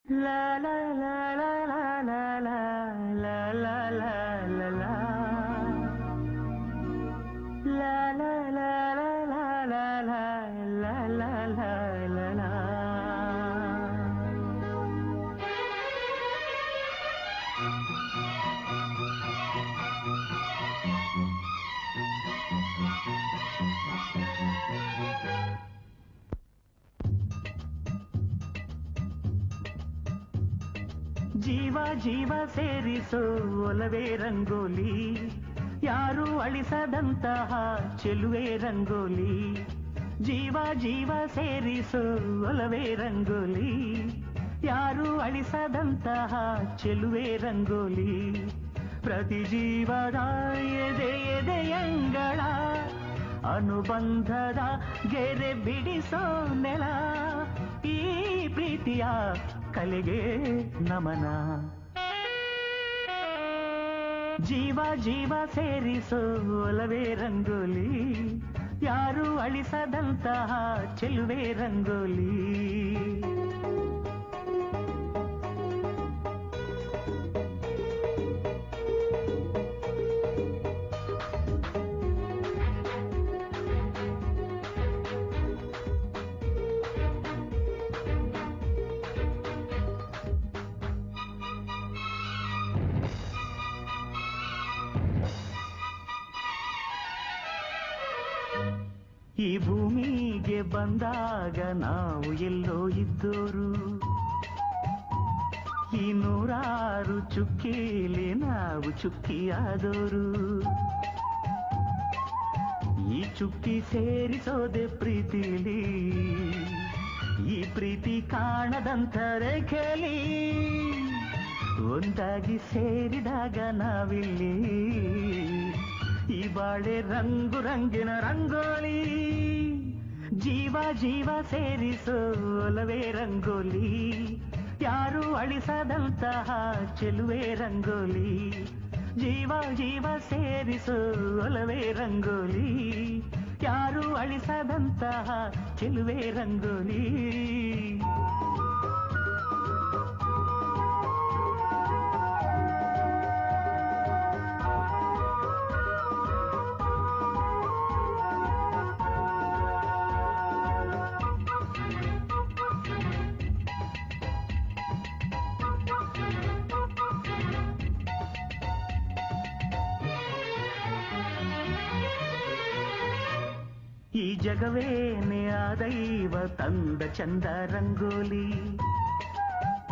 La la la la la la la la la la la la la la la la la la la la. ಜೀವ ಜೀವ ಸೇರಿಸೋ ಒಲವೇ ರಂಗೋಲಿ, ಯಾರು ಅಳಿಸದಂತಹ ಚೆಲುವೆ ರಂಗೋಲಿ. ಜೀವ ಜೀವ ಸೇರಿಸೋ ಒಲವೇ ರಂಗೋಲಿ, ಯಾರು ಅಳಿಸದಂತಹ ಚೆಲುವೆ ರಂಗೋಲಿ. ಪ್ರತಿ ಜೀವದ ಎದೆ ಎದೆಯಂಗಳ ಅನುಬಂಧದ ಗೆರೆ ಬಿಡಿಸೋ ನೆಲ, ಈ ಪ್ರೀತಿಯ ಕಲೆಗೆ ನಮನ. ಜೀವ ಜೀವ ಸೇರಿಸೋ ಒಲವೇ ರಂಗೋಲಿ, ಯಾರು ಅಳಿಸದಂತಹ ಚೆಲುವೆ ರಂಗೋಲಿ. ಈ ಭೂಮಿಗೆ ಬಂದಾಗ ನಾವು ಎಲ್ಲೋ ಇದ್ದೋರು, ಈ ನೂರಾರು ಚುಕ್ಕಿಲಿ ನಾವು ಚುಕ್ಕಿಯಾದೋರು. ಈ ಚುಕ್ಕಿ ಸೇರಿಸೋದೆ ಪ್ರೀತಿಲಿ, ಈ ಪ್ರೀತಿ ಕಾಣದಂತ ರೇಖೆಲಿ ಒಂದಾಗಿ ಸೇರಿದಾಗ ನಾವಿಲ್ಲಿ, ಈ ಬಾಳೆ ರಂಗು ರಂಗಿನ ರಂಗೋಲಿ. ಜೀವ ಜೀವ ಸೇರಿಸೋ ಒಲವೇ ರಂಗೋಲಿ, ಯಾರು ಅಳಿಸದಂತಹ ಚೆಲುವೆ ರಂಗೋಲಿ. ಜೀವ ಜೀವ ಸೇರಿಸೋ ಒಲವೇ ರಂಗೋಲಿ, ಯಾರು ಅಳಿಸದಂತಹ ಚೆಲುವೆ ರಂಗೋಲಿ. ಈ ಜಗವೇನೆ ಆ ದೈವ ತಂದ ಚಂದ ರಂಗೋಲಿ,